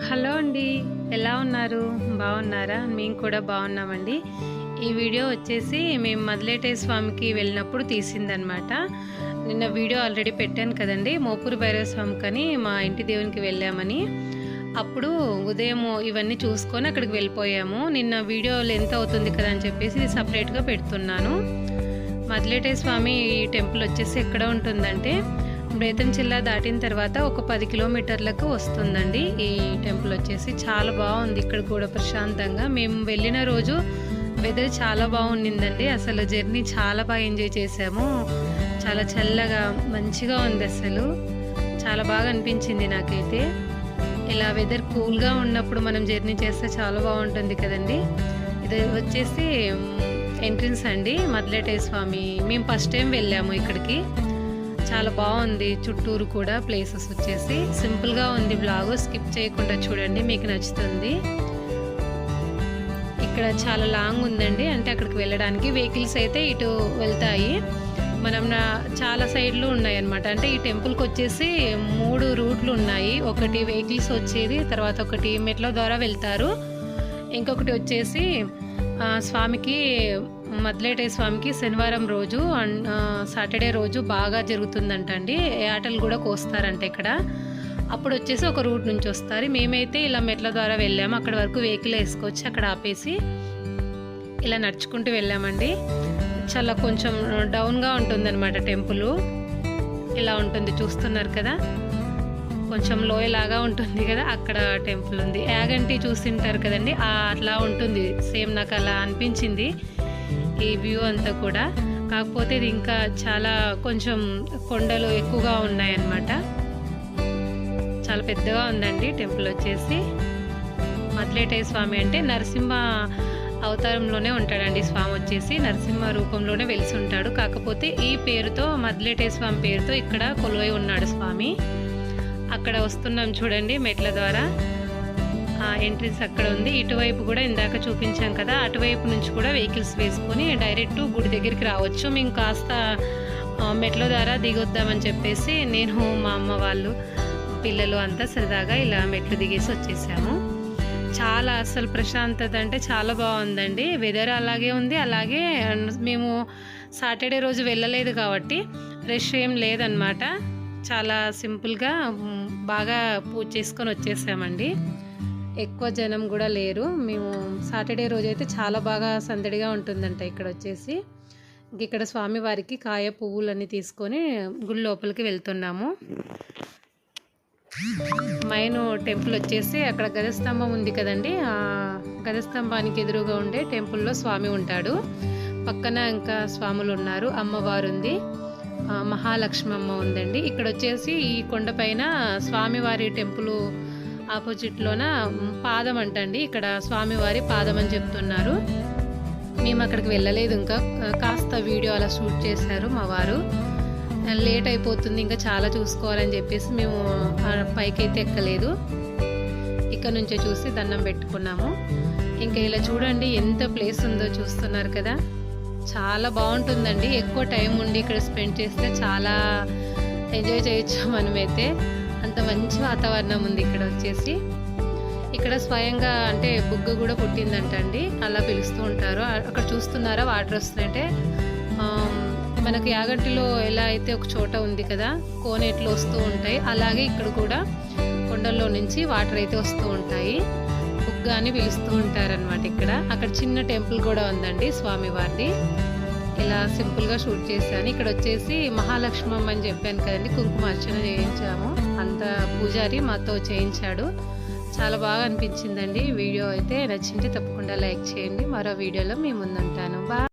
Hello అండి, ఎలా ఉన్నారు? బాగున్నారా? మేము కూడా బాగున్నామండి. ఈ వీడియో వచ్చేసి మేము మదిలేటే స్వామికి వెళ్ళినప్పుడు తీసిందనమాట. నిన్న వీడియో ఆల్రెడీ పెట్టాను కదండి, మోపూరు భైరవ స్వామికని మా ఇంటి దేవునికి వెళ్ళామని. అప్పుడు ఉదయం ఇవన్నీ చూసుకొని అక్కడికి వెళ్ళిపోయాము. నిన్న వీడియో లెంత్ అవుతుంది కదా అని చెప్పేసి ఇది సపరేట్గా పెడుతున్నాను. మదిలేటే స్వామి టెంపుల్ వచ్చేసి ఎక్కడ ఉంటుందంటే బేతంచెర్ల దాటిన తర్వాత ఒక 10 కిలోమీటర్లకు వస్తుందండి. ఈ టెంపుల్ వచ్చేసి చాలా బాగుంది. ఇక్కడ కూడా ప్రశాంతంగా మేము వెళ్ళిన రోజు వెదర్ చాలా బాగుండిందండి. అసలు జర్నీ చాలా బాగా ఎంజాయ్ చేసాము. చాలా చల్లగా మంచిగా ఉంది. అసలు చాలా బాగా అనిపించింది నాకైతే. ఇలా వెదర్ కూల్గా ఉన్నప్పుడు మనం జర్నీ చేస్తే చాలా బాగుంటుంది కదండి. ఇది వచ్చేసి ఎంట్రన్స్ అండి మదిలేటే స్వామి. మేము ఫస్ట్ టైం వెళ్ళాము ఇక్కడికి. చాలా బాగుంది. చుట్టూరు కూడా ప్లేసెస్ వచ్చేసి సింపుల్గా ఉంది. బ్లాగ్ స్కిప్ చేయకుండా చూడండి, మీకు నచ్చుతుంది. ఇక్కడ చాలా లాంగ్ ఉందండి, అంటే అక్కడికి వెళ్ళడానికి వెహికల్స్ అయితే ఇటు వెళ్తాయి. మనం చాలా సైడ్లు ఉన్నాయి అన్నమాట. అంటే ఈ టెంపుల్కి వచ్చేసి 3 రూట్లు ఉన్నాయి. ఒకటి వెహికల్స్ వచ్చేది, తర్వాత ఒకటి మెట్ల ద్వారా వెళ్తారు, ఇంకొకటి వచ్చేసి స్వామికి మదిలేటే స్వామికి శనివారం రోజు సాటర్డే రోజు బాగా జరుగుతుందంట అండి. ఆటలు కూడా కోస్తారంట ఇక్కడ. అప్పుడు వచ్చేసి ఒక రూట్ నుంచి వస్తారు. మేమైతే ఇలా మెట్ల ద్వారా వెళ్ళాము. అక్కడ వరకు వెహికల్ వేసుకొచ్చి అక్కడ ఆపేసి ఇలా నడుచుకుంటూ వెళ్ళామండి. చాలా కొంచెం డౌన్గా ఉంటుందన్నమాట టెంపుల్. ఇలా ఉంటుంది, చూస్తున్నారు కదా, కొంచెం లోయలాగా ఉంటుంది కదా. అక్కడ టెంపుల్ ఉంది. యాగంటి చూసింటారు కదండి, అట్లా ఉంటుంది సేమ్. నాకు అలా అనిపించింది ఈ వ్యూ అంతా కూడా. కాకపోతే ఇది ఇంకా చాలా కొంచెం కొండలు ఎక్కువగా ఉన్నాయన్నమాట. చాలా పెద్దగా ఉందండి టెంపుల్ వచ్చేసి. మదిలేటే స్వామి అంటే నరసింహ అవతారంలోనే ఉంటాడండి స్వామి వచ్చేసి. నరసింహ రూపంలోనే వెలిసి ఉంటాడు. కాకపోతే ఈ పేరుతో మదిలేటే స్వామి పేరుతో ఇక్కడ కొలువై ఉన్నాడు స్వామి. అక్కడ వస్తున్నాం చూడండి మెట్ల ద్వారా. ఎంట్రన్స్ అక్కడ ఉంది. ఇటువైపు కూడా ఇందాక చూపించాం కదా, అటువైపు నుంచి కూడా వెహికల్స్ వేసుకొని డైరెక్ట్ గుడి దగ్గరికి రావచ్చు. మేము కాస్త మెట్ల ద్వారా దిగొద్దామని చెప్పేసి నేను, మా అమ్మ వాళ్ళు, పిల్లలు అంతా సరదాగా ఇలా మెట్లు దిగేసి వచ్చేసాము. చాలా అసలు ప్రశాంతత అంటే చాలా బాగుందండి. వెదర్ అలాగే ఉంది. అలాగే మేము సాటర్డే రోజు వెళ్ళలేదు కాబట్టి రష్ ఏం లేదనమాట. చాలా సింపుల్గా బాగా పూజ చేసుకొని వచ్చేసామండి. ఎక్కువ జనం కూడా లేరు. మేము సాటర్డే రోజు అయితే చాలా బాగా సందడిగా ఉంటుందంట ఇక్కడ వచ్చేసి. ఇక్కడ స్వామివారికి కాయ పువ్వులన్నీ తీసుకొని గుడి లోపలికి వెళ్తున్నాము. మైన్ టెంపుల్ వచ్చేసి అక్కడ గజస్తంభం ఉంది కదండి, ఆ గజస్తంభానికి ఎదురుగా ఉండే టెంపుల్లో స్వామి ఉంటాడు. పక్కన ఇంకా స్వాములు ఉన్నారు. అమ్మవారు ఉంది, మహాలక్ష్మమ్మ ఉందండి. ఇక్కడ వచ్చేసి ఈ కొండపైన స్వామివారి టెంపుల్ ఆపోజిట్లోన పాదం అంటండి. ఇక్కడ స్వామివారి పాదం అని చెప్తున్నారు. మేము అక్కడికి వెళ్ళలేదు. ఇంకా కాస్త వీడియో అలా షూట్ చేశారు మా వారు. లేట్ అయిపోతుంది, ఇంకా చాలా చూసుకోవాలని చెప్పేసి మేము పైకైతే ఎక్కలేదు. ఇక్కడ నుంచే చూసి దండం పెట్టుకున్నాము. ఇంకా ఇలా చూడండి ఎంత ప్లేస్ ఉందో, చూస్తున్నారు కదా. చాలా బాగుంటుందండి. ఎక్కువ టైం ఉండి ఇక్కడ స్పెండ్ చేస్తే చాలా ఎంజాయ్ చేయొచ్చు మనమైతే. అంత మంచి వాతావరణం ఉంది ఇక్కడ వచ్చేసి. ఇక్కడ స్వయంగా అంటే బుగ్గ కూడా పుట్టిందంట అండి, అలా పిలుస్తూ ఉంటారు. అక్కడ చూస్తున్నారా వాటర్ వస్తుందంటే, మనకి యాగంటిలో ఎలా అయితే ఒక చోట ఉంది కదా కోనేట్లు వస్తూ ఉంటాయి, అలాగే ఇక్కడ కూడా కొండల్లో నుంచి వాటర్ అయితే వస్తూ ఉంటాయి. బుగ్గ అని పిలుస్తూ ఉంటారనమాట ఇక్కడ. అక్కడ చిన్న టెంపుల్ కూడా ఉందండి స్వామివారిది. ఇలా సింపుల్గా షూట్ చేశాను. ఇక్కడ వచ్చేసి మహాలక్ష్మమ్మ అని చెప్పాను కదండి, కుంకుమార్చన చేయించాము. అంత పూజారి మాతో చేయించాడు. చాలా బాగా అనిపించిందండి. వీడియో అయితే నచ్చింటే తప్పకుండా లైక్ చేయండి. మరో వీడియోలో మీ ముందుంటాను. బాయ్.